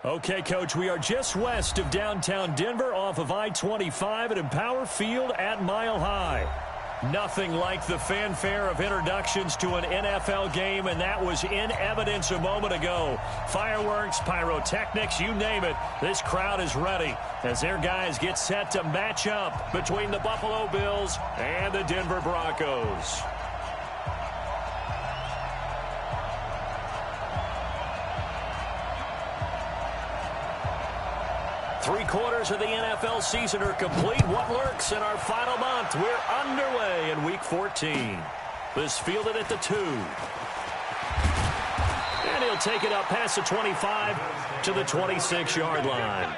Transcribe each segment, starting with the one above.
Okay, Coach, we are just west of downtown Denver off of I-25 at Empower Field at Mile High. Nothing like the fanfare of introductions to an NFL game, and that was in evidence a moment ago. Fireworks, pyrotechnics, you name it. This crowd is ready as their guys get set to match up between the Buffalo Bills and the Denver Broncos. Three-quarters of the NFL season are complete. What lurks in our final month? We're underway in Week 14. This fielded at the 2. And he'll take it up past the 25 to the 26-yard line.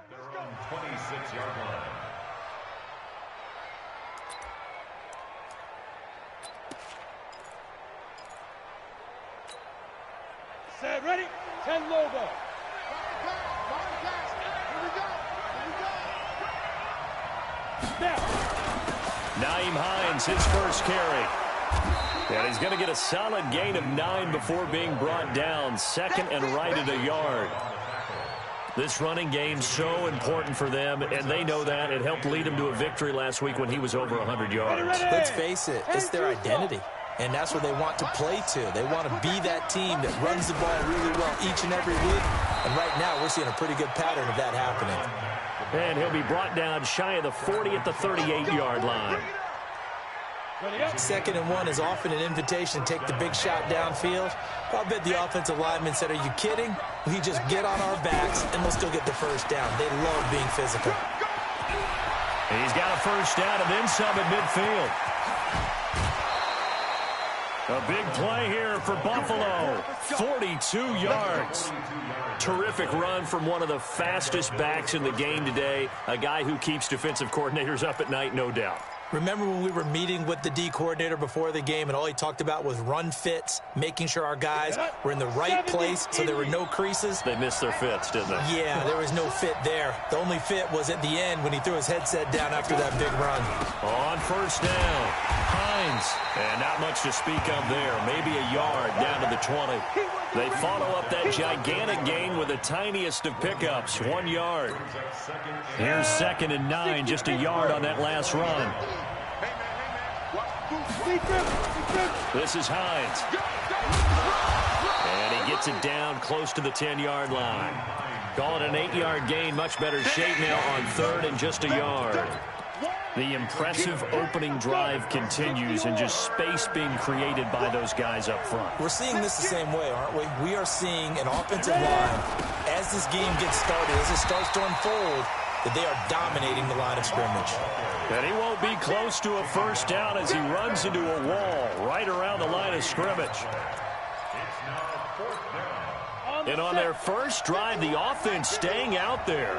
Their own 26-yard line. Set, ready? 10 Lobo. Broadcast. Here we go. Snap. Naeem Hines, his first carry. And he's going to get a solid gain of 9 before being brought down. Second and right at a yard. This running game's so important for them, and they know that. It helped lead them to a victory last week when he was over 100 yards. Let's face it, it's their identity, and that's what they want to play to. They want to be that team that runs the ball really well each and every week, and right now we're seeing a pretty good pattern of that happening. And he'll be brought down shy of the 40 at the 38-yard line. Second and 1 is often an invitation to take the big shot downfield. I'll bet the offensive lineman said, are you kidding? We just get on our backs, and they'll still get the first down. They love being physical. He's got a first down and then some at midfield. A big play here for Buffalo. 42 yards. Terrific run from one of the fastest backs in the game today. A guy who keeps defensive coordinators up at night, no doubt. Remember when we were meeting with the D coordinator before the game and all he talked about was run fits, making sure our guys were in the right place so there were no creases? They missed their fits, didn't they? Yeah, there was no fit there. The only fit was at the end when he threw his headset down after that big run. On first down, Hines. And not much to speak of there. Maybe a yard down to the 20. They follow up that gigantic gain with the tiniest of pickups, 1 yard. Here's second and 9, just a yard on that last run. This is Hines. And he gets it down close to the 10-yard line. Call it an 8-yard gain, much better shape now on third and just a yard. The impressive opening drive continues and just space being created by those guys up front. We're seeing this the same way, aren't we? We are seeing an offensive line, as this game gets started, as it starts to unfold, that they are dominating the line of scrimmage. And he won't be close to a first down as he runs into a wall right around the line of scrimmage. And on their first drive, the offense staying out there.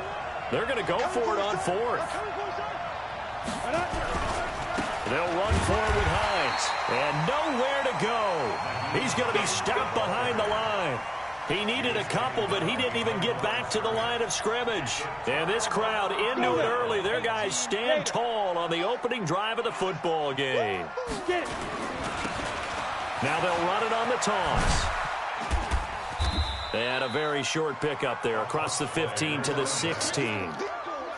They're going to go for it on fourth. They'll run forward with Hines. And nowhere to go. He's going to be stopped behind the line. He needed a couple, but he didn't even get back to the line of scrimmage. And this crowd into it early. Their guys stand tall on the opening drive of the football game. Now they'll run it on the toss. And a very short pickup there across the 15 to the 16.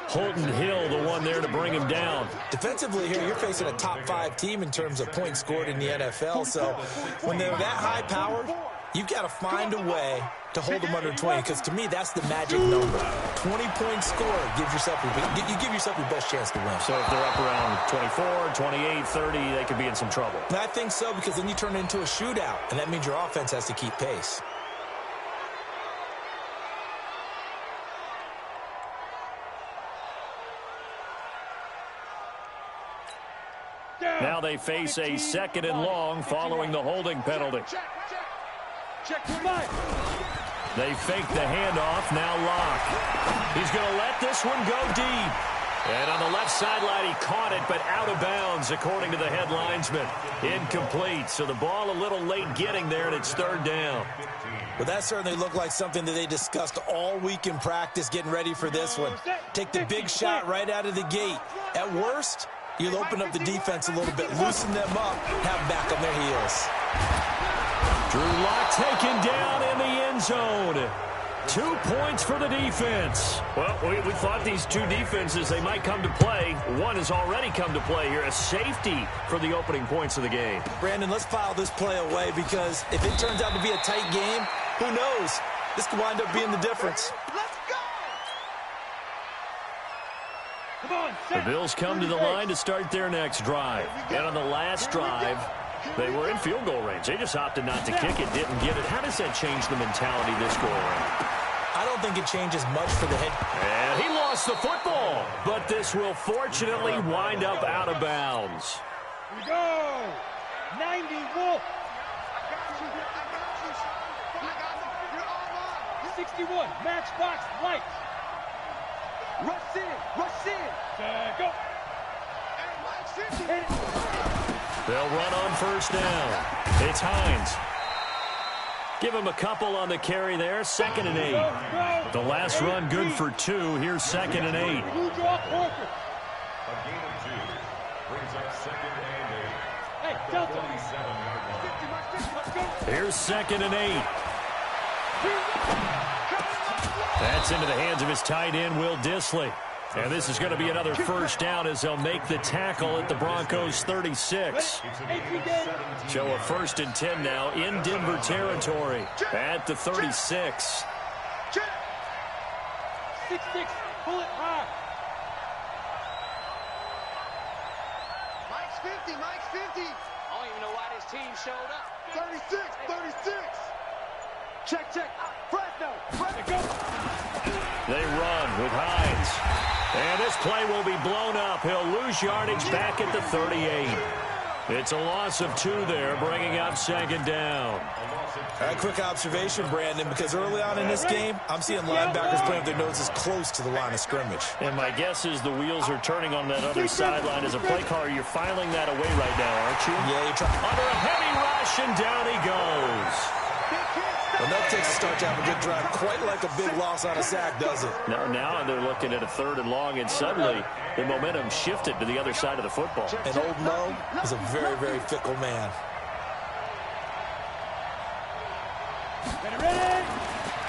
Holton Hill, the one there to bring him down. Defensively here, you're facing a top-5 team in terms of points scored in the NFL. So when they're that high-powered, you've got to find a way to hold them under 20, because to me, that's the magic number. 20 points scored, you give yourself your best chance to win. So if they're up around 24, 28, 30, they could be in some trouble. And I think so, because then you turn it into a shootout, and that means your offense has to keep pace. Now they face a second and long following the holding penalty. They fake the handoff. Now Locke. He's going to let this one go deep. And on the left sideline, he caught it, but out of bounds, according to the head linesman. Incomplete. So the ball a little late getting there, and it's third down. Well, that certainly looked like something that they discussed all week in practice, getting ready for this one. Take the big shot right out of the gate. At worst, you'll open up the defense a little bit, loosen them up, have them back on their heels. Drew Lock taken down in the end zone. 2 points for the defense. Well, we thought these two defenses, they might come to play. One has already come to play here, a safety for the opening points of the game. Brandon, let's file this play away because if it turns out to be a tight game, who knows? This could wind up being the difference. Let's go! Come on, the Bills come to the line to start their next drive. And on the last drive, they were in field goal range. They just opted not to kick it, didn't get it. How does that change the mentality this go around? I don't think it changes much for the head. And he lost the football, but this will fortunately wind up out of bounds. Here we go! 90 Wolf! 61, Matchbox Lights. Rush in. Go. They'll run on first down. It's Hines. Give him a couple on the carry there. 2nd and 8. The last run good for 2. Here's 2nd and 8. A gain of 2 brings up 2nd and 8. Hey, Delta. 47-yard line. Here's 2nd and 8. That's into the hands of his tight end, Will Dissly. And this is going to be another first down as they'll make the tackle at the Broncos' 36. So a 1st and 10 now in Denver territory at the 36. 6-6, pull it high. Mike's 50. I don't even know why this team showed up. 36. Check. Fresno. Go. They run with Hines. And this play will be blown up. He'll lose yardage back at the 38. It's a loss of 2 there, bringing up 2nd down. All right, quick observation, Brandon, because early on in this game, I'm seeing linebackers playing with their noses close to the line of scrimmage. And my guess is the wheels are turning on that other sideline. As a play caller, you're filing that away right now, aren't you? Yeah, you're trying. Under a heavy rush, and down he goes. Well, that takes a start to have a good drive. Quite like a big loss on a sack, does it? Now they're looking at a 3rd and long, and suddenly the momentum shifted to the other side of the football. And old Mo is a very, very fickle man.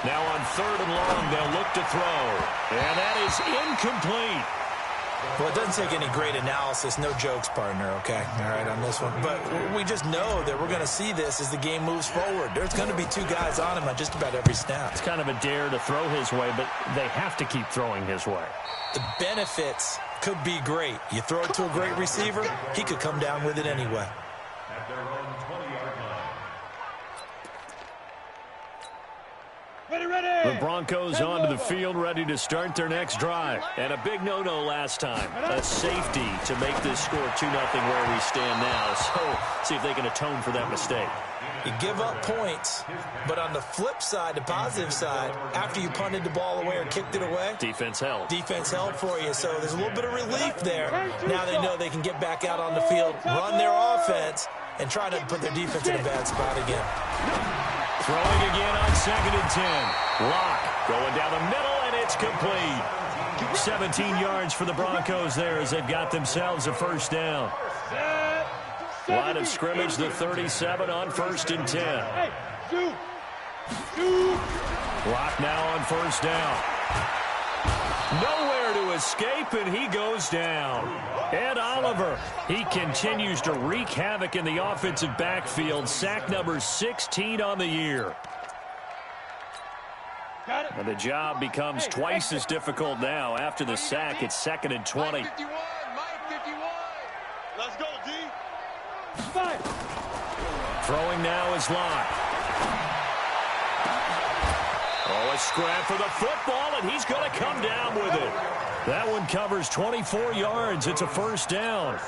Now on 3rd and long, they'll look to throw. And that is incomplete. Well, it doesn't take any great analysis. No jokes, partner, okay? All right, on this one. But we just know that we're going to see this as the game moves forward. There's going to be 2 guys on him on just about every snap. It's kind of a dare to throw his way, but they have to keep throwing his way. The benefits could be great. You throw it to a great receiver, he could come down with it anyway. At their own 20-yard line. The Broncos onto the field, ready to start their next drive. And a big no-no last time. A safety to make this score 2-0 where we stand now. So, see if they can atone for that mistake. You give up points, but on the flip side, the positive side, after you punted the ball away or kicked it away, defense held. Defense held for you, so there's a little bit of relief there. Now they know they can get back out on the field, run their offense, and try to put their defense in a bad spot again. Throwing again on 2nd and 10. Locke going down the middle, and it's complete. 17 yards for the Broncos there as they've got themselves a first down. Line of scrimmage, the 37 on 1st and 10. Locke now on first down. Nowhere to escape, and he goes down. Ed Oliver, he continues to wreak havoc in the offensive backfield. Sack number 16 on the year. And the job becomes twice as difficult now. After the sack, it's 2nd and 20. Mike 51. Let's go, D. Throwing now is Locke. Oh, a scrap for the football, and he's going to come down with it. That one covers 24 yards. It's a first down.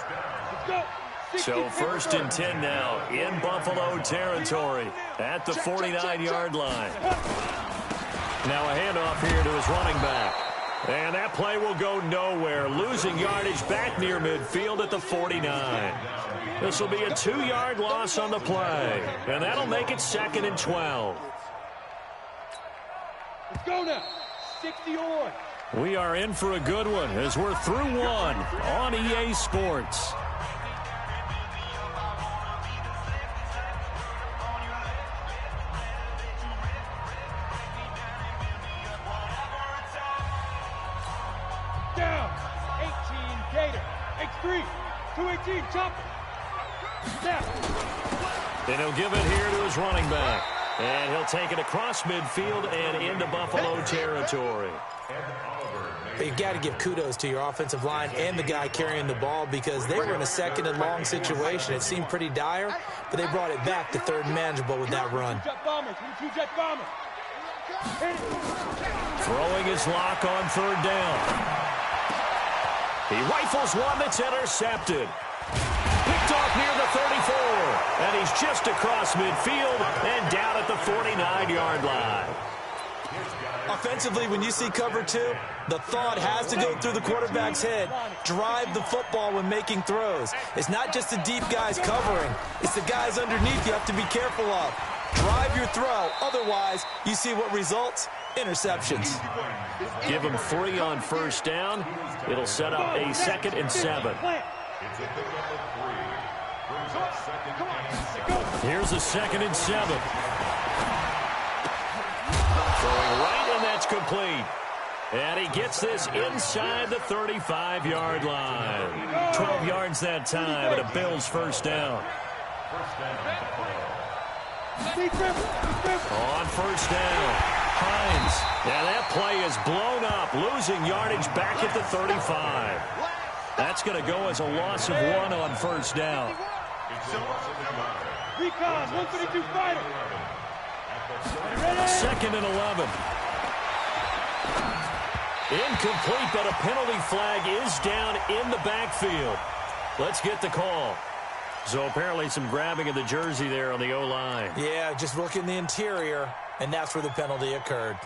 So 1st and 10 now in Buffalo territory at the 49-yard line. Now a handoff here to his running back. And that play will go nowhere, losing yardage back near midfield at the 49. This will be a 2-yard loss on the play, and that'll make it 2nd and 12. Let's go now. 60-1. We are in for a good one as we're through one on EA Sports. Down. 18 Gator. X3. 218 chopper. Snap. And he'll give it here to his running back. And he'll take it across midfield and into Buffalo territory. You got to give kudos to your offensive line and the guy carrying the ball because they were in a 2nd and long situation. It seemed pretty dire, but they brought it back to 3rd and manageable with that run. Two-jet bomber. Throwing his lock on 3rd down. He rifles one that's intercepted. Picked off near the 34. And he's just across midfield and down at the 49-yard line. Offensively, when you see cover 2, the thought has to go through the quarterback's head. Drive the football when making throws. It's not just the deep guys covering. It's the guys underneath you have to be careful of. Drive your throw. Otherwise, you see what results? Interceptions. Give him 3 on 1st down. It'll set up a 2nd and 7. Here's a 2nd and 7. Throwing right, and that's complete. And he gets this inside the 35-yard line. 12 yards that time, and a Bills 1st down. On 1st down, Hines. And that play is blown up, losing yardage back at the 35. That's going to go as a loss of 1 on 1st down. Recon, 132 fighter. 2nd and 11. Incomplete, but a penalty flag is down in the backfield. Let's get the call. So apparently some grabbing of the jersey there on the O-line. Yeah, just look in the interior, and that's where the penalty occurred.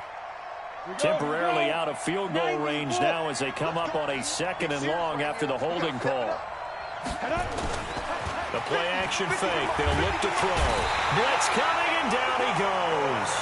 Temporarily out of field goal range now as they come up on a 2nd and long after the holding call. The play action fake. They'll look to throw. Blitz coming, and down he goes.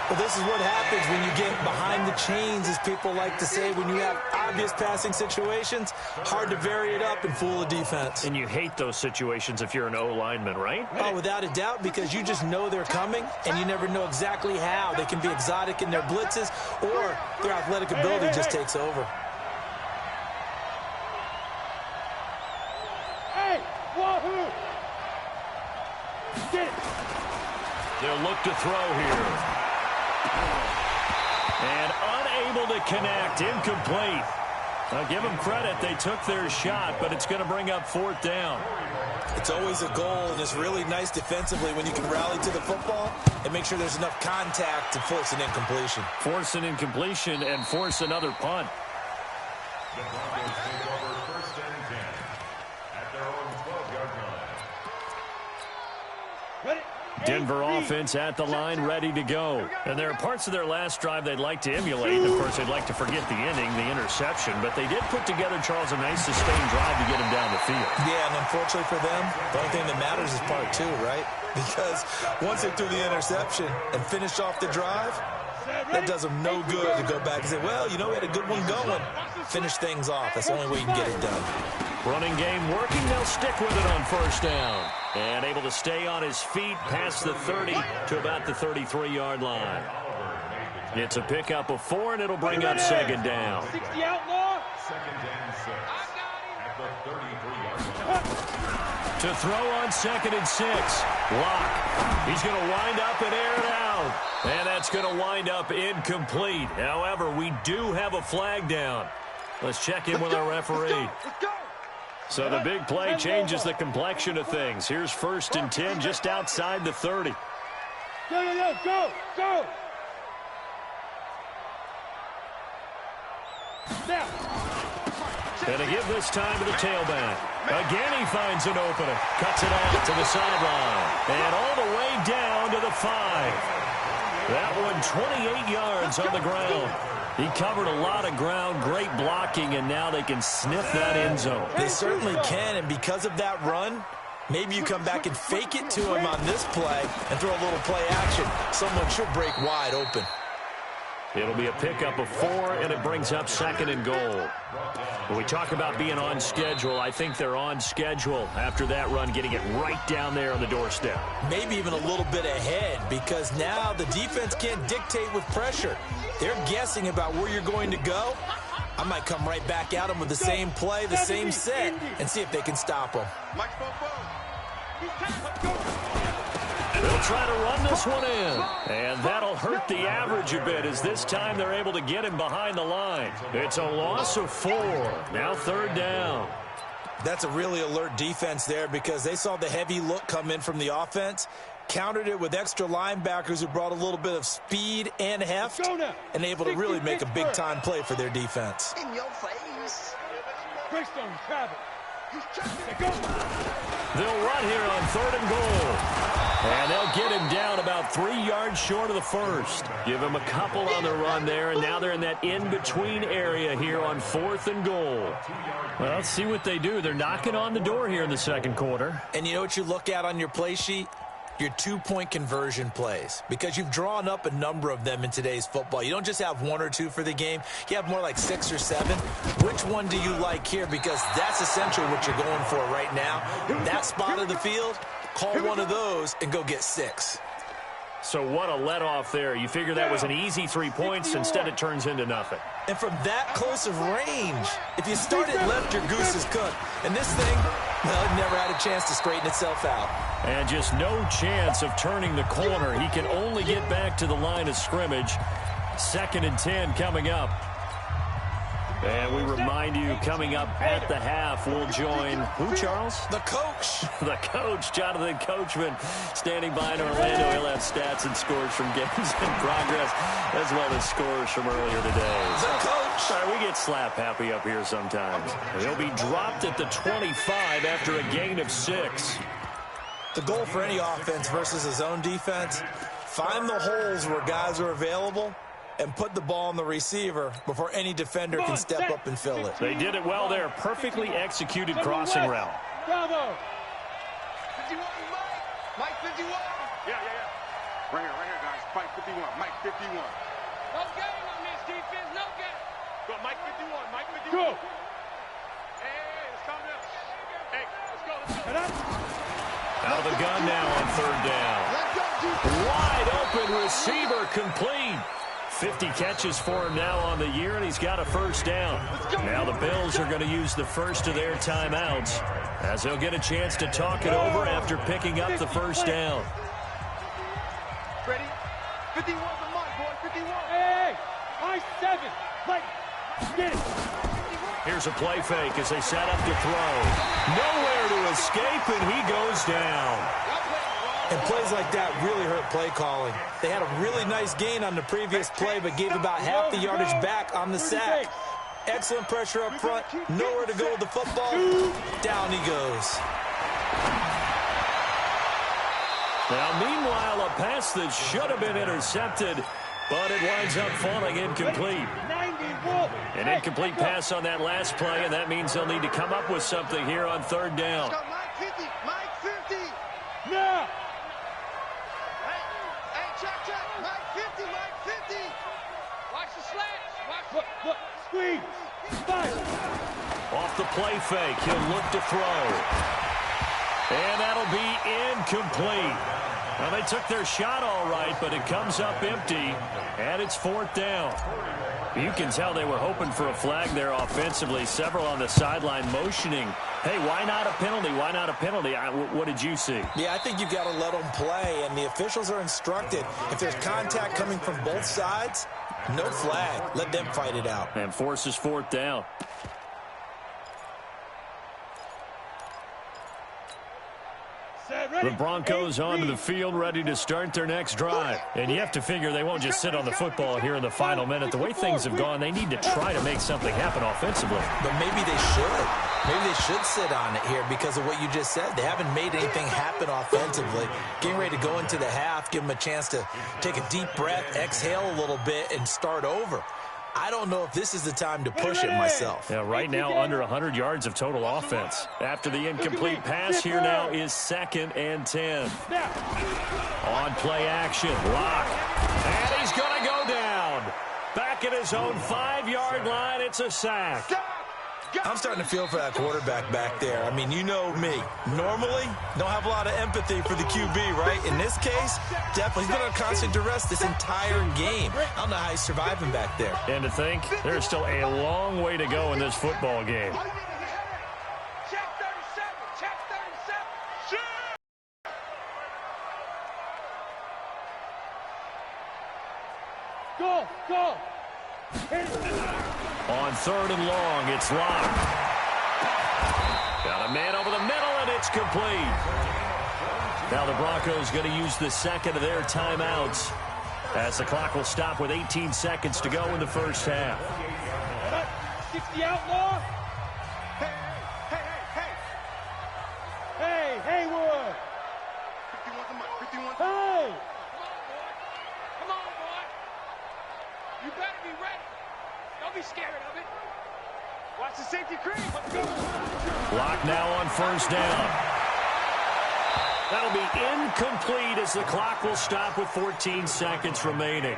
Well, this is what happens when you get behind the chains, as people like to say. When you have obvious passing situations, hard to vary it up and fool the defense. And you hate those situations if you're an O-lineman, right? Oh, without a doubt, because you just know they're coming, and you never know exactly how. They can be exotic in their blitzes, or their athletic ability just takes over. Hey, wahoo! Get it! They'll look to throw here. And unable to connect, incomplete. I'll give them credit. They took their shot, but it's going to bring up 4th down. It's always a goal, and it's really nice defensively when you can rally to the football and make sure there's enough contact to force an incompletion. Force an incompletion and force another punt. The Broncos take over 1st and 10 at their own 12-yard line. Ready? Denver offense at the line, ready to go. And there are parts of their last drive they'd like to emulate. Of course, they'd like to forget the ending, the interception. But they did put together, Charles, a nice sustained drive to get him down the field. Yeah, and unfortunately for them, the only thing that matters is part 2, right? Because once they threw the interception and finished off the drive, that does them no good to go back and say, well, you know, we had a good one going. Finish things off. That's the only way you can get it done. Running game working. They'll stick with it on 1st down. And able to stay on his feet past the 30 to about the 33-yard line. It's a pickup of 4, and it'll bring up 2nd down. 60 outlaw. 2nd and 6 at the 33-yard line. To throw on 2nd and 6. Lock. He's going to wind up and air it out. And that's going to wind up incomplete. However, we do have a flag down. Let's check in with our referee. Let's go. So the big play changes the complexion of things. Here's 1st and 10 just outside the 30. Go. Now. And to give this time to the tailback. Again, he finds an opening. Cuts it out to the sideline. And all the way down to the 5. That one 28 yards on the ground. He covered a lot of ground, great blocking, and now they can sniff that end zone. They certainly can, and because of that run, maybe you come back and fake it to him on this play and throw a little play action. Someone should break wide open. It'll be a pickup of 4, and it brings up 2nd and goal. When we talk about being on schedule, I think they're on schedule after that run, getting it right down there on the doorstep. Maybe even a little bit ahead, because now the defense can't dictate with pressure. They're guessing about where you're going to go. I might come right back at them with the same play, the same set, and see if they can stop them. They'll try to run this one in, and that'll hurt the average a bit as this time they're able to get him behind the line. It's a loss of 4. Now 3rd down. That's a really alert defense there because they saw the heavy look come in from the offense, countered it with extra linebackers who brought a little bit of speed and heft, and able to really make a big-time play for their defense. In your face. Greystone travel. They'll run here on 3rd and goal. And they'll get him down about 3 yards short of the first. Give him a couple on the run there, and now they're in that in-between area here on 4th and goal. Well, let's see what they do. They're knocking on the door here in the second quarter. And you know what you look at on your play sheet? Your 2-point conversion plays, because you've drawn up a number of them in today's football. You don't just have 1 or 2 for the game. You have more like 6 or 7. Which one do you like here? Because that's essentially what you're going for right now. That spot of the field, call one of those and go get 6. So what a let-off there. You figure that was an easy 3 points. Instead, it turns into nothing. And from that close of range, if you start it left, your goose is cooked. And this thing, well, it never had a chance to straighten itself out. And just no chance of turning the corner. He can only get back to the line of scrimmage. 2nd and 10 coming up. And we remind you, coming up at the half, we'll join who, Charles? The coach. The coach, Jonathan Coachman, standing by in Orlando. He'll have stats and scores from games in progress, as well as scores from earlier today. The coach. Sorry, we get slap happy up here sometimes. He'll be dropped at the 25 after a gain of 6. The goal for any offense versus a zone defense, find the holes where guys are available and put the ball on the receiver before any defender can step up and fill it. They did it well there. Perfectly executed crossing route. Bravo. 51, Mike 51. Yeah. Right here, guys. Mike 51. Mike 51. No game on this defense. No game. Go, Mike 51. Mike 51. Go. Hey, it's coming up. Hey, let's go. Out of the gun now on 3rd down. Wide open receiver complete. 50 catches for him now on the year, and he's got a 1st down. Now the Bills are going to use the first of their timeouts as they'll get a chance to talk it over after picking up the 1st down. Ready? 51 for Mike, boy. 51. Hey, Mike 7. Mike, get it. Here's a play fake as they set up to throw. Nowhere to escape, and he goes down. And plays like that really hurt play calling. They had a really nice gain on the previous play, but gave about half the yardage back on the sack. Excellent pressure up front. Nowhere to go with the football. Down he goes. Now, meanwhile, a pass that should have been intercepted, but it winds up falling incomplete. An incomplete pass on that last play, and that means they'll need to come up with something here on 3rd down. Let's go, Mike 50. Mike 50. Now. Hey, check. Mike 50. Mike 50. Watch the slats. Look, squeeze. Five. Off the play fake, he'll look to throw. And that'll be incomplete. Well, they took their shot all right, but it comes up empty, and it's 4th down. You can tell they were hoping for a flag there offensively. Several on the sideline motioning, hey, why not a penalty? Why not a penalty? What did you see? Yeah, I think you've got to let them play, and the officials are instructed. If there's contact coming from both sides, no flag. Let them fight it out. And forces 4th down. The Broncos onto the field, ready to start their next drive. And you have to figure they won't just sit on the football here in the final minute. The way things have gone, they need to try to make something happen offensively. But maybe they should. Maybe they should sit on it here because of what you just said. They haven't made anything happen offensively. Getting ready to go into the half, give them a chance to take a deep breath, exhale a little bit, and start over. I don't know if this is the time to push it myself. Yeah, right now under 100 yards of total offense. After the incomplete pass, here now is 2nd and 10. On play action, Locke. And he's going to go down. Back at his own 5-yard line, it's a sack. I'm starting to feel for that quarterback back there. I mean, you know me. Normally, don't have a lot of empathy for the QB, right? In this case, definitely. He's been on constant duress this entire game. I don't know how he's surviving back there. And to think, there's still a long way to go in this football game. Check 37. Check 37. Go, go. On 3rd and long, it's Locke. Got a man over the middle, and it's complete. Now the Broncos going to use the second of their timeouts as the clock will stop with 18 seconds to go in the first half. 60 outlaw. Hey, Haywood. 51. Hey. Come on, boy. You better be ready. Don't be scared of it. Watch the safety cream. Let's go. Locke now on 1st down. That'll be incomplete as the clock will stop with 14 seconds remaining.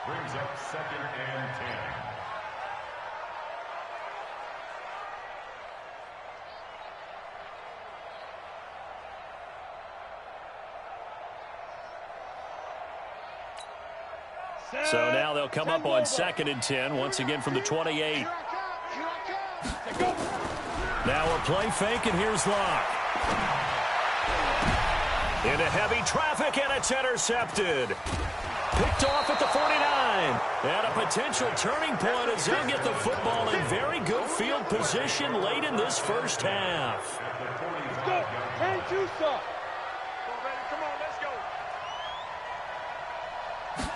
Brings up 2nd and 10. So now they'll come up on 2nd and 10, once again from the 28. Now a play fake, and here's Locke. Into heavy traffic, and it's intercepted. Picked off at the 49. And a potential turning point as they'll get the football in very good field position late in this first half. Let's go. Hey, Juicer. Come on, let's go.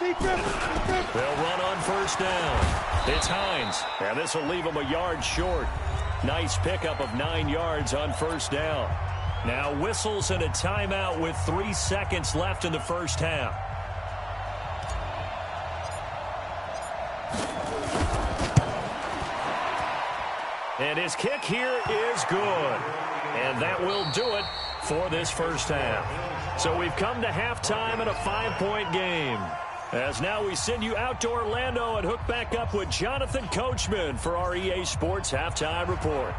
They'll run on 1st down. It's Hines, and this will leave him a yard short. Nice pickup of 9 yards on 1st down. Now whistles and a timeout with 3 seconds left in the first half. And his kick here is good. And that will do it for this first half. So we've come to halftime in a 5-point game. As now we send you out to Orlando and hook back up with Jonathan Coachman for our EA Sports Halftime Report.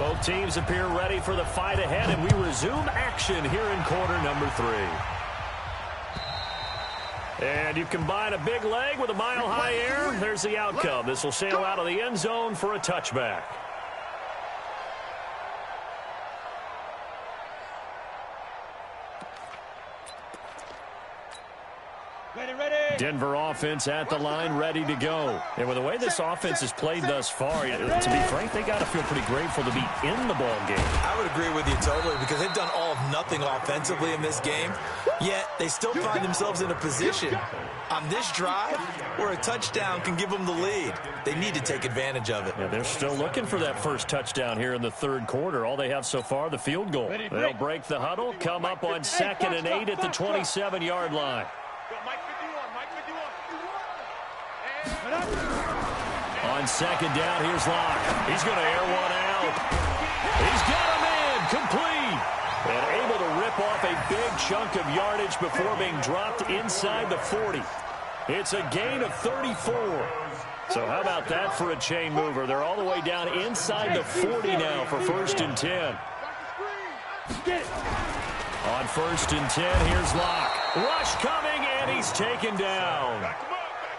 Both teams appear ready for the fight ahead, and we resume action here in quarter number 3. And you combine a big leg with a mile-high air, there's the outcome. This will sail out of the end zone for a touchback. Denver offense at the line, ready to go. And with the way this offense has played thus far, to be frank, they got to feel pretty grateful to be in the ball game. I would agree with you totally because they've done all of nothing offensively in this game, yet they still find themselves in a position on this drive where a touchdown can give them the lead. They need to take advantage of it. Yeah, they're still looking for that first touchdown here in the 3rd quarter. All they have so far, the field goal. They'll break the huddle, come up on 2nd and 8 at the 27-yard line. Go, Mike 51. On 2nd down, here's Locke. He's going to air one out. He's got him in, complete. And able to rip off a big chunk of yardage before being dropped inside the 40. It's a gain of 34. So how about that for a chain mover? They're all the way down inside the 40 now for 1st and 10. On 1st and 10, here's Locke. Rush coming, and he's taken down.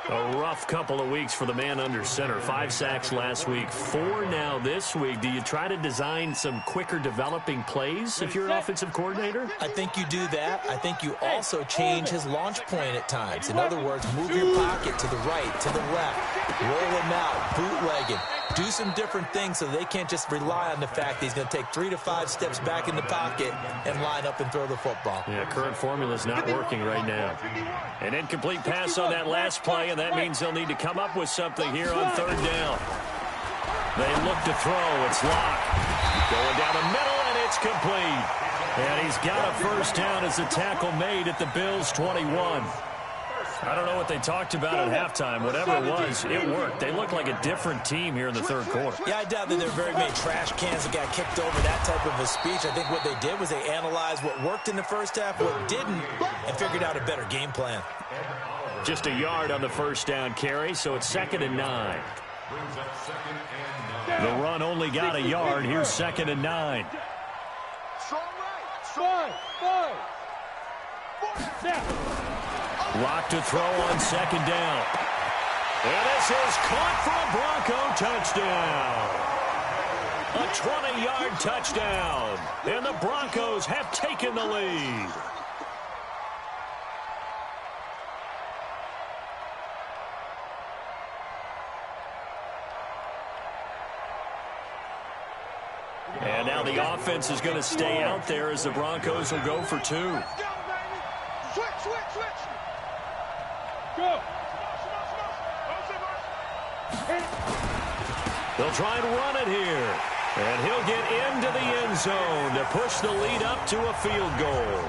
A rough couple of weeks for the man under center. 5 sacks last week, 4 now this week. Do you try to design some quicker developing plays if you're an offensive coordinator? I think you do that. I think you also change his launch point at times. In other words, move your pocket to the right, to the left, roll him out, bootlegging. do some different things so they can't just rely on the fact that he's going to take 3 to 5 steps back in the pocket and line up and throw the football. Yeah, current formula's not working right now. An incomplete pass on that last play, and that means they'll need to come up with something here on third down. They look to throw. It's Locke. Going down the middle, and it's complete. And he's got a first down as the tackle made at the Bills' 21. I don't know what they talked about at halftime. Whatever it was, it worked. They look like a different team here in the third quarter. Yeah, I doubt that there are very many trash cans that got kicked over, that type of a speech. I think what they did was they analyzed what worked in the first half, what didn't, and figured out a better game plan. Just a yard on the first down carry, so it's 2nd and 9. The run only got a yard. Here's 2nd and 9. Lock to throw on 2nd down. And this is caught for a Bronco touchdown. A 20-yard touchdown. And the Broncos have taken the lead. And now the offense is going to stay out there as the Broncos will go for 2. Switch. Go. They'll try and run it here. And he'll get into the end zone to push the lead up to a field goal.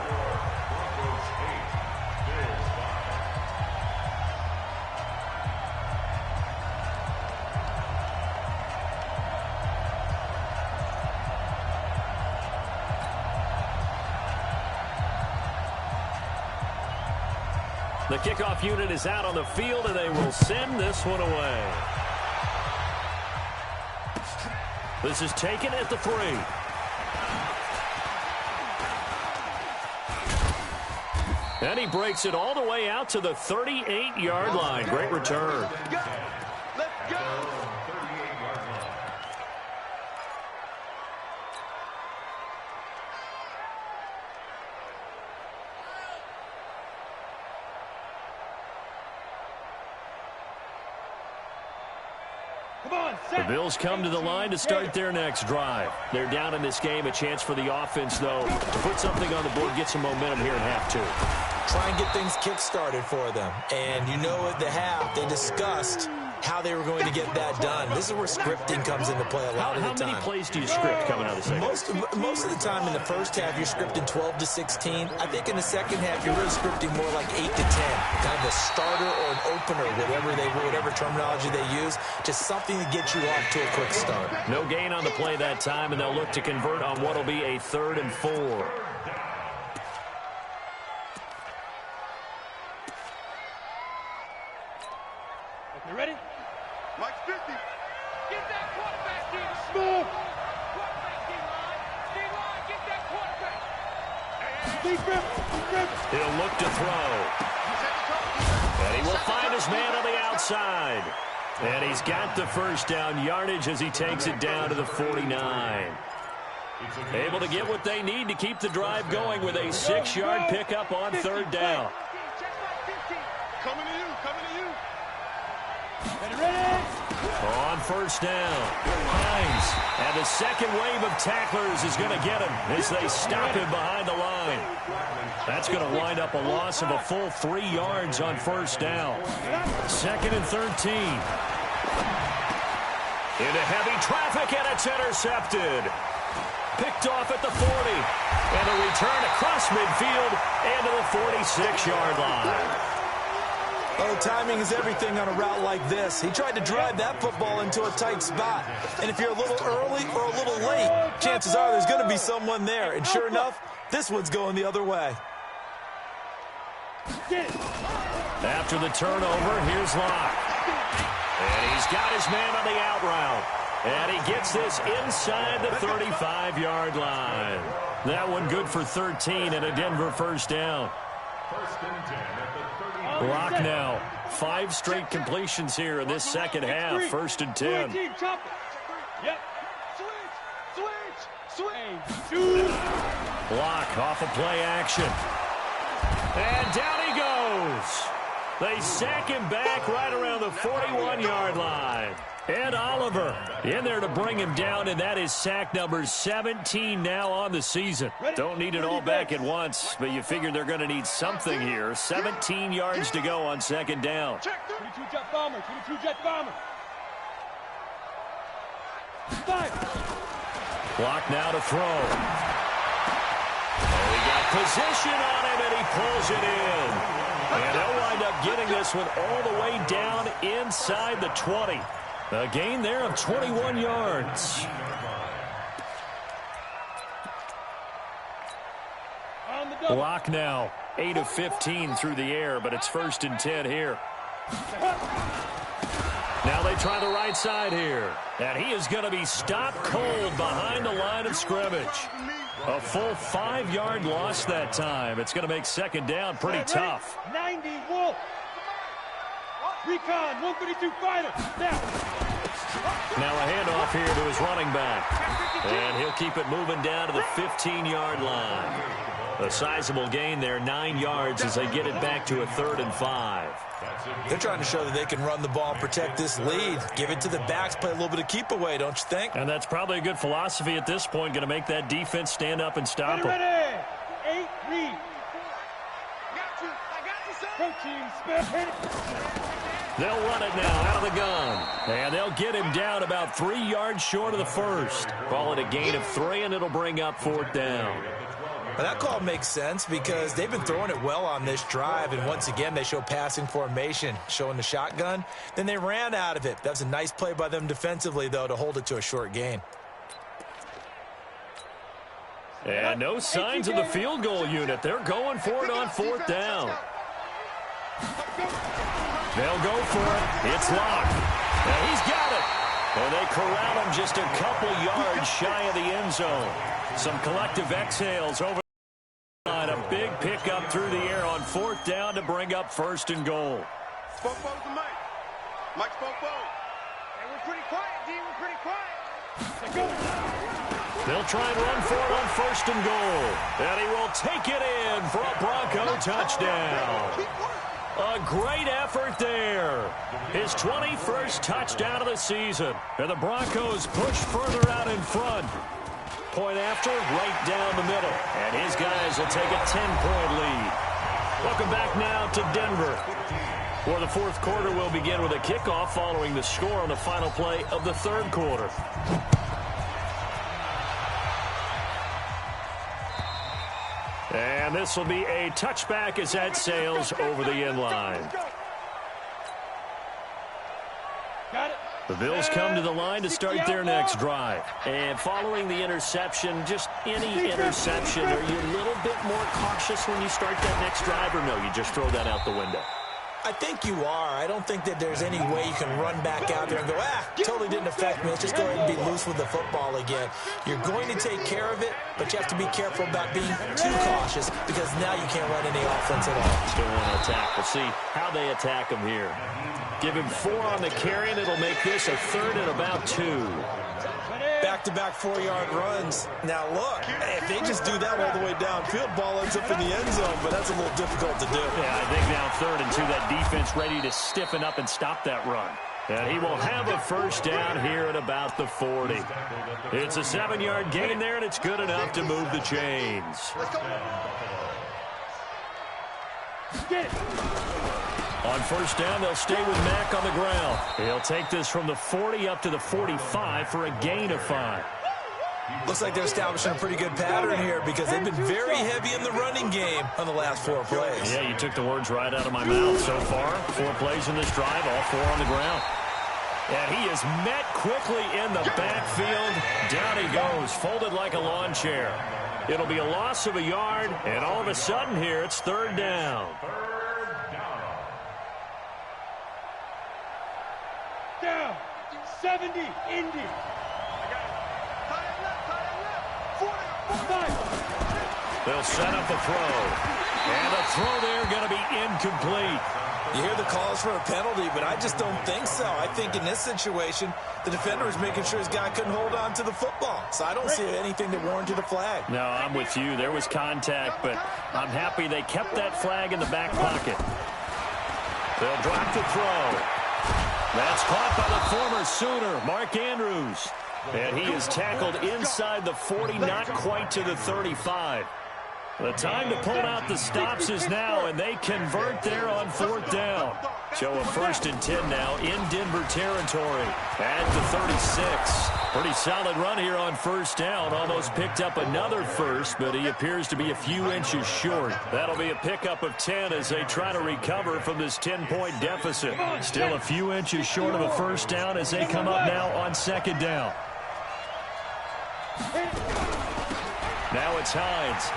The kickoff unit is out on the field, and they will send this one away. This is taken at the 3. And he breaks it all the way out to the 38-yard line. Great return. Let's go. The Bills come to the line to start their next drive. They're down in this game. A chance for the offense, though, to put something on the board, get some momentum here in half 2. Try and get things kick-started for them. And you know at the half, they discussed how they were going to get that done. This is where scripting comes into play a lot of the time. How many plays do you script coming out of the second? Most of the time in the first half, you're scripting 12 to 16. I think in the second half, you're really scripting more like 8 to 10. Kind of a starter or an opener, whatever terminology they use. Just something to get you off to a quick start. No gain on the play that time, and they'll look to convert on what will be a 3rd and 4. You ready? Mike's 50. Get that quarterback here. Smooth. Quarterback, D-line. D-line, get that quarterback. Deep grip. He'll look to throw. And he will find his man on the outside. And he's got the first down yardage as he takes it down to the 49. Able to get what they need to keep the drive going with a 6-yard pickup on 3rd down. Coming to you. Ready? On 1st down, Hines. And the second wave of tacklers is going to get him as they stop him behind the line. That's going to wind up a loss of a full 3 yards on 1st down. 2nd and 13. Into heavy traffic, and it's intercepted. Picked off at the 40. And a return across midfield and to the 46-yard line. Oh, timing is everything on a route like this. He tried to drive that football into a tight spot. And if you're a little early or a little late, chances are there's going to be someone there. And sure enough, this one's going the other way. After the turnover, here's Locke. And he's got his man on the out route. And he gets this inside the 35-yard line. That one good for 13 and a Denver first down. Locke now. 5 straight completions here in this second half. 1st and 10. Yep. Switch. Locke off of play action. And down he goes. They sack him back right around the 41-yard line. Ed Oliver in there to bring him down, and that is sack number 17 now on the season. Don't need it all back at once, but you figure they're going to need something here. 17 yards to go on second down. 22 jet bomber, 22 jet bomber. Clock now to throw. Oh, he got position on him, and he pulls it in. And they'll wind up getting this one all the way down inside the 20. A gain there of 21 yards. Block now. 8 of 15 through the air, but it's 1st and 10 here. Now they try the right side here. And he is going to be stopped cold behind the line of scrimmage. A full 5-yard loss that time. It's going to make second down pretty tough. 90 Wolf. Recon 132 fighter. Now a handoff here to his running back. And he'll keep it moving down to the 15-yard line. A sizable gain there, 9 yards as they get it back to a 3rd and 5. They're trying to show that they can run the ball and protect this lead. Give it to the backs, play a little bit of keep away, don't you think? And that's probably a good philosophy at this point, going to make that defense stand up and stop them. Ready. 8 read. I got you, son. They'll run it now out of the gun. And they'll get him down about 3 yards short of the first. Call it a gain of 3, and it'll bring up 4th down. Well, that call makes sense because they've been throwing it well on this drive, and once again they show passing formation, showing the shotgun. Then they ran out of it. That's a nice play by them defensively, though, to hold it to a short gain. And no signs of the field goal unit. They're going for it on 4th down. They'll go for it. It's locked. And he's got it. And they corral him just a couple yards shy of the end zone. Some collective exhales over the line. A big pickup through the air on 4th down to bring up 1st and goal. Spoke to Mike. Mike spoke both. Hey, we're pretty quiet, D. We're pretty quiet. They'll try and run for it on 1st and goal. And he will take it in for a Bronco touchdown. A great effort there. His 21st touchdown of the season. And the Broncos push further out in front. Point after, right down the middle. And his guys will take a 10-point lead. Welcome back now to Denver. For the 4th quarter, we'll begin with a kickoff following the score on the final play of the 3rd quarter. And this will be a touchback as that sails over the end line. The Bills come to the line to start their next drive. And following the interception, just any interception, are you a little bit more cautious when you start that next drive, or no, you just throw that out the window? I think you are. I don't think that there's any way you can run back out there and go, totally didn't affect me. Let's just go ahead and be loose with the football again. You're going to take care of it, but you have to be careful about being too cautious because now you can't run any offense at all. Still want to attack. We'll see how they attack him here. Give him 4 on the carry, and it'll make this a 3rd and about 2. Back-to-back 4-yard runs. Now, look, if they just do that all the way downfield, ball ends up in the end zone, but that's a little difficult to do. Yeah, I think now 3rd and 2, that defense ready to stiffen up and stop that run. And he will have a 1st down here at about the 40. It's a 7-yard gain there, and it's good enough to move the chains. On 1st down, they'll stay with Mack on the ground. He'll take this from the 40 up to the 45 for a gain of 5. Looks like they're establishing a pretty good pattern here because they've been very heavy in the running game on the last 4 plays. Yeah, you took the words right out of my mouth. So far, 4 plays in this drive, all 4 on the ground. And he is met quickly in the backfield. Down he goes, folded like a lawn chair. It'll be a loss of a yard, and all of a sudden here, it's 3rd down. Down. 70, Indy. They'll set up a throw. And the throw there going to be incomplete. You hear the calls for a penalty, but I just don't think so. I think in this situation, the defender was making sure his guy couldn't hold on to the football. So I don't see anything that warranted a flag. No, I'm with you. There was contact, but I'm happy they kept that flag in the back pocket. They'll drop the throw. That's caught by the former Sooner, Mark Andrews. And he is tackled inside the 40, not quite to the 35. The time to pull out the stops is now, and they convert there on 4th down. Show a 1st and 10 now in Denver territory at the 36. Pretty solid run here on 1st down. Almost picked up another first, but he appears to be a few inches short. That'll be a pickup of 10 as they try to recover from this 10-point deficit. Still a few inches short of a 1st down as they come up now on 2nd down. Now it's Hines.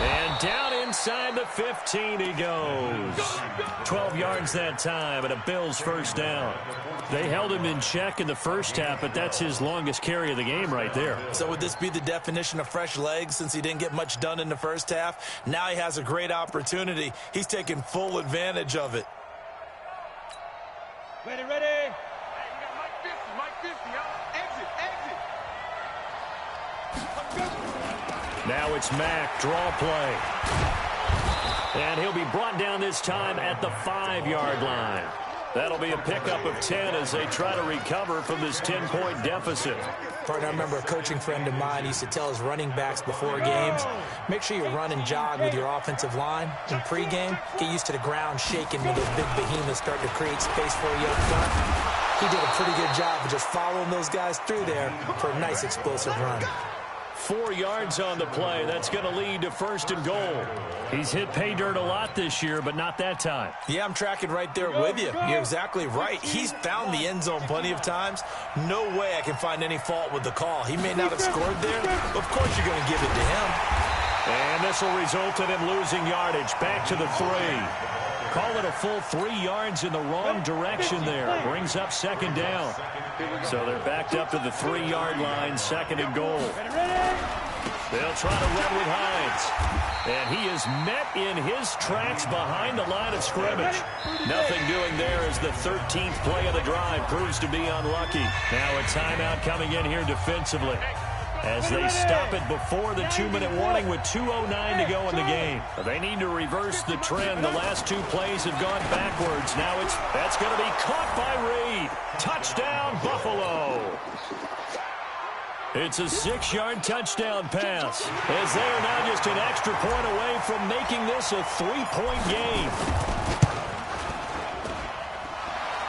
And down inside the 15 he goes. 12 yards that time and a Bills 1st down. They held him in check in the first half, but that's his longest carry of the game right there. So would this be the definition of fresh legs since he didn't get much done in the first half? Now he has a great opportunity. He's taking full advantage of it. Ready. Hey, you got Mike 50, Exit. Now it's Mack, draw play. And he'll be brought down this time at the 5-yard line. That'll be a pickup of 10 as they try to recover from this 10-point deficit. Partner, I remember a coaching friend of mine used to tell his running backs before games, make sure you run and jog with your offensive line in pregame. Get used to the ground shaking when those big behemoths start to create space for you up front. He did a pretty good job of just following those guys through there for a nice explosive run. 4 yards on the play. That's going to lead to 1st and goal. He's hit pay dirt a lot this year, but not that time. Yeah, I'm tracking right there with you. You're exactly right. He's found the end zone plenty of times. No way I can find any fault with the call. He may not have scored there, but of course you're going to give it to him. And this will result in him losing yardage. Back to the 3. Call it a full 3 yards in the wrong direction there. Brings up 2nd down. So they're backed up to the 3-yard line, 2nd and goal. They'll try to run with Hines. And he is met in his tracks behind the line of scrimmage. Nothing doing there as the 13th play of the drive proves to be unlucky. Now a timeout coming in here defensively as they stop it before the 2-minute warning with 2:09 to go in the game. They need to reverse the trend. The last 2 plays have gone backwards. Now that's going to be caught by Reed. Touchdown, Buffalo. It's a 6-yard touchdown pass as they are now just an extra point away from making this a 3-point game.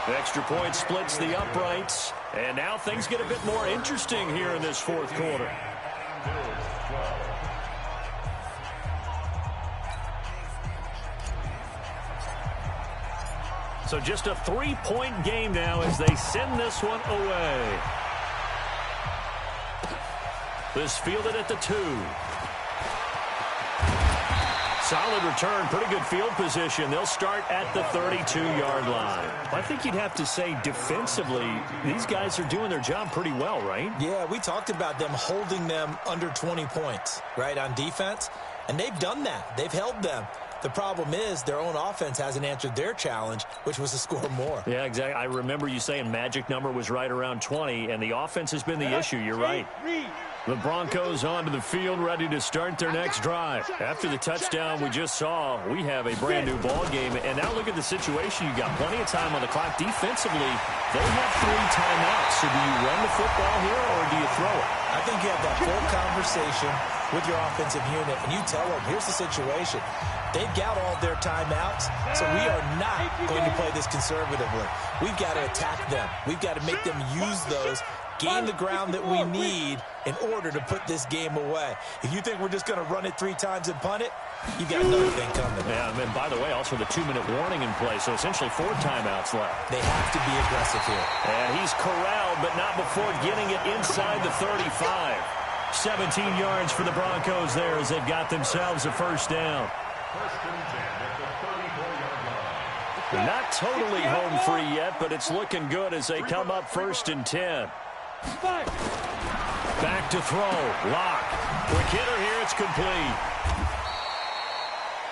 The extra point splits the uprights, and now things get a bit more interesting here in this 4th quarter. So just a 3-point game now as they send this one away. This fielded at the 2. Solid return, pretty good field position. They'll start at the 32-yard line. I think you'd have to say defensively, these guys are doing their job pretty well, right? Yeah, we talked about them holding them under 20 points, right, on defense. And they've done that. They've held them. The problem is their own offense hasn't answered their challenge, which was to score more. Yeah, exactly. I remember you saying magic number was right around 20, and the offense has been the issue. You're right. The Broncos onto the field, ready to start their next drive. After the touchdown we just saw, we have a brand-new ball game. And now look at the situation. You got plenty of time on the clock. Defensively, they have 3 timeouts. So do you run the football here, or do you throw it? I think you have that full conversation with your offensive unit, and you tell them, here's the situation. They've got all their timeouts, so we are not going to play this conservatively. We've got to attack them. We've got to make them use those, gain the ground that we need in order to put this game away. If you think we're just going to run it 3 times and punt it, you've got another thing coming. Yeah, and by the way, also the 2-minute warning in play, so essentially 4 timeouts left. They have to be aggressive here. And he's corralled, but not before getting it inside the 35. 17 yards for the Broncos there as they've got themselves a 1st down. 1st and 10 at the 34-yard line. Not totally home free yet, but it's looking good as they come up 1st and 10. Back to throw. Lock. Quick hitter here. It's complete.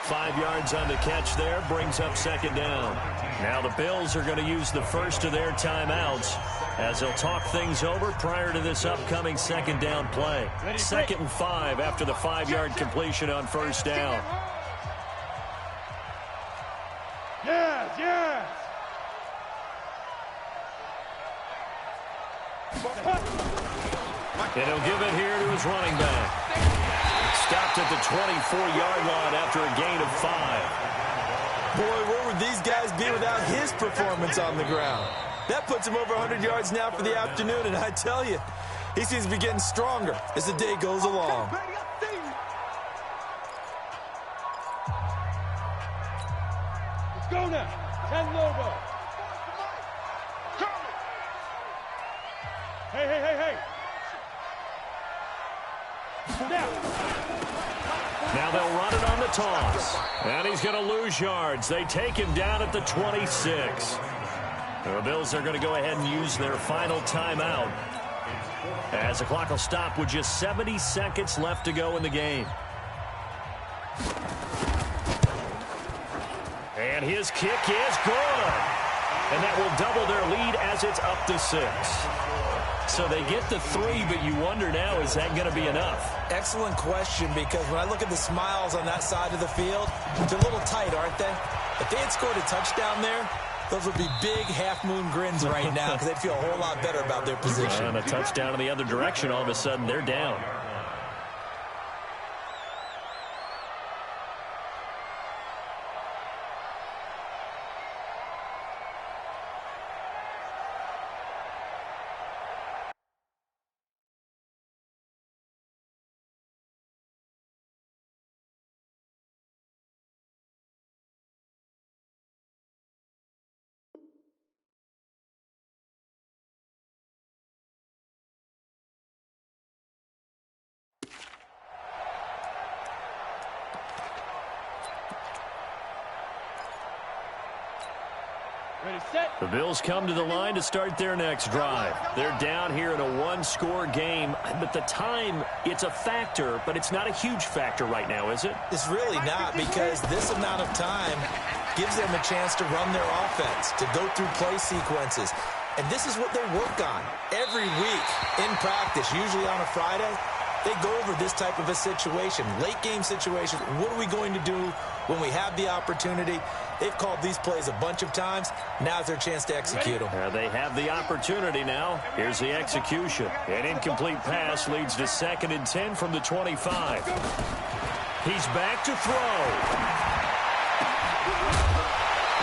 5 yards on the catch there. Brings up 2nd down. Now the Bills are going to use the first of their timeouts as they'll talk things over prior to this upcoming 2nd down play. 2nd and 5 after the 5-yard completion on 1st down. And he'll give it here to his running back. Stopped at the 24-yard line after a gain of 5. Boy, where would these guys be without his performance on the ground? That puts him over 100 yards now for the afternoon, and I tell you, he seems to be getting stronger as the day goes along. Let's go now. 10 Lobo. Hey. Now they'll run it on the toss. And he's going to lose yards. They take him down at the 26. The Bills are going to go ahead and use their final timeout, as the clock will stop with just 70 seconds left to go in the game. And his kick is good. And that will double their lead as it's up to 6. So they get the 3, but you wonder now, is that going to be enough? Excellent question, because when I look at the smiles on that side of the field, they're a little tight, aren't they? If they had scored a touchdown there, those would be big half-moon grins right now because they'd feel a whole lot better about their position. And a touchdown in the other direction, all of a sudden they're down. Ready, set. The Bills come to the line to start their next drive. They're down here in a one-score game, but the time, it's a factor, but it's not a huge factor right now, is it? It's really not, because this amount of time gives them a chance to run their offense, to go through play sequences. And this is what they work on every week in practice, usually on a Friday. They go over this type of a situation, late-game situation. What are we going to do when we have the opportunity? They've called these plays a bunch of times. Now's their chance to execute them. They have the opportunity now. Here's the execution. An incomplete pass leads to 2nd and 10 from the 25. He's back to throw.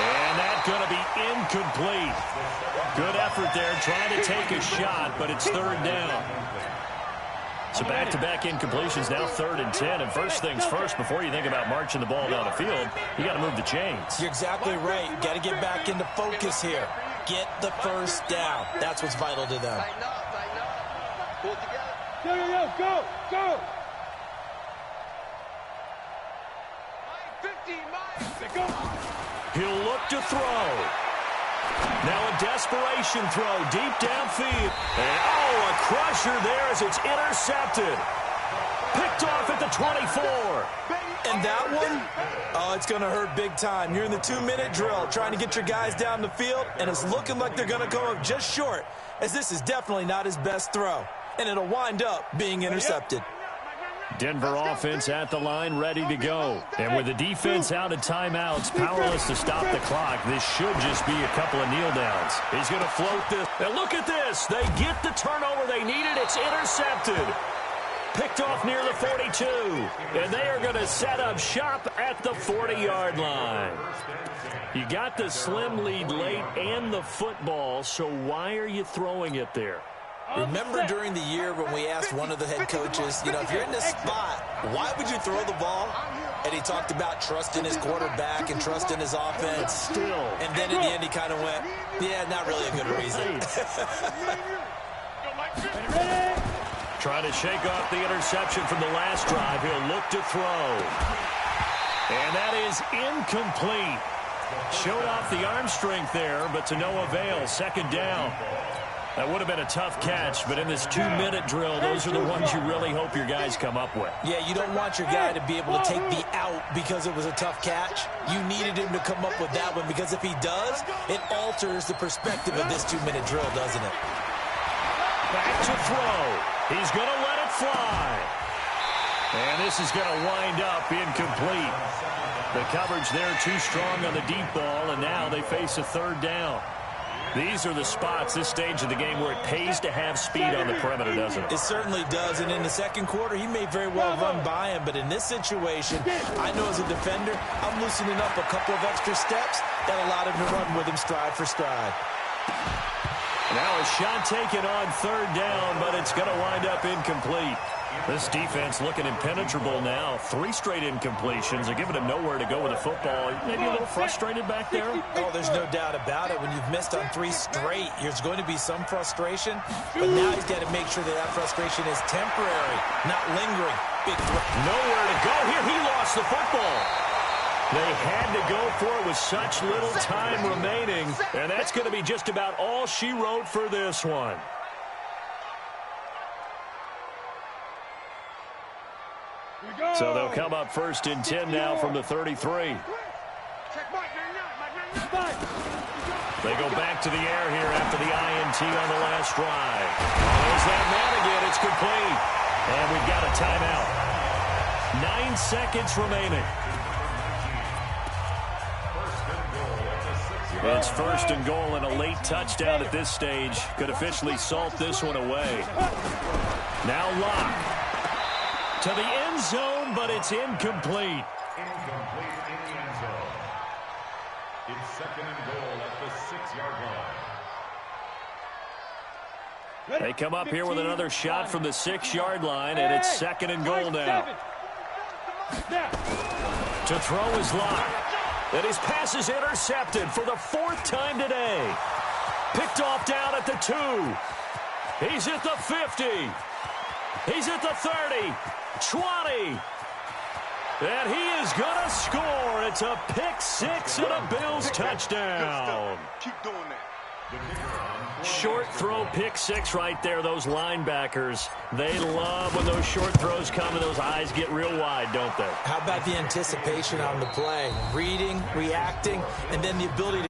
And that's going to be incomplete. Good effort there, trying to take a shot, but it's 3rd down. So back-to-back incompletions, now 3rd and 10. And first things first, before you think about marching the ball down the field, you got to move the chains. You're exactly right. Got to get back into focus here. Get the first down. That's what's vital to them. Tighten up. Pull together. Go. 15, He'll look to throw. Now a desperation throw deep downfield. And, a crusher there as it's intercepted. Picked off at the 24. And that one, it's going to hurt big time. You're in the 2-minute drill trying to get your guys down the field, and it's looking like they're going to come up just short, as this is definitely not his best throw. And it'll wind up being intercepted. Denver offense at the line, ready to go. And with the defense out of timeouts, powerless to stop the clock, this should just be a couple of kneel downs. He's going to float this. And look at this. They get the turnover they needed. It's intercepted. Picked off near the 42. And they are going to set up shop at the 40-yard line. You got the slim lead late and the football, so why are you throwing it there? Remember during the year when we asked one of the head coaches, if you're in this spot, why would you throw the ball? And he talked about trusting his quarterback and trusting his offense. Still. And then in the end, he kind of went, yeah, not really a good reason. Trying to shake off the interception from the last drive. He'll look to throw. And that is incomplete. Showed off the arm strength there, but to no avail. 2nd down. That would have been a tough catch, but in this 2-minute drill, those are the ones you really hope your guys come up with. Yeah, you don't want your guy to be able to take the out because it was a tough catch. You needed him to come up with that one, because if he does, it alters the perspective of this 2-minute drill, doesn't it? Back to throw. He's going to let it fly. And this is going to wind up incomplete. The coverage there too strong on the deep ball, and now they face a 3rd down. These are the spots, this stage of the game, where it pays to have speed on the perimeter, doesn't it? It certainly does, and in the second quarter, he may very well run by him, but in this situation, I know as a defender, I'm loosening up a couple of extra steps that allowed him to run with him stride for stride. Now a shot taken on third down, but it's going to wind up incomplete. This defense looking impenetrable now. 3 straight incompletions. They're giving him nowhere to go with the football. Maybe a little frustrated back there? Oh, there's no doubt about it. When you've missed on 3 straight, there's going to be some frustration. But now he's got to make sure that frustration is temporary, not lingering. Big throw. Nowhere to go here. He lost the football. They had to go for it with such little time remaining. And that's going to be just about all she wrote for this one. So they'll come up 1st and 10 now from the 33. They go back to the air here after the INT on the last drive. There's that man again. It's complete. And we've got a timeout. 9 seconds remaining. It's 1st and goal, and a late touchdown at this stage could officially salt this one away. Now Locke. To the end zone, but it's incomplete. Incomplete in the end zone. It's 2nd and goal at the 6-yard line. They come up here with another shot from the 6-yard line, and it's 2nd and goal now. To throw is Locke. And his pass is intercepted for the 4th time today. Picked off down at the 2. He's at the 50. He's at the 30. 20. And he is going to score. It's a pick-6 and a Bills touchdown. Keep doing that. Short throw pick-6 right there. Those linebackers, they love when those short throws come and those eyes get real wide, don't they? How about the anticipation on the play? Reading, reacting, and then the ability to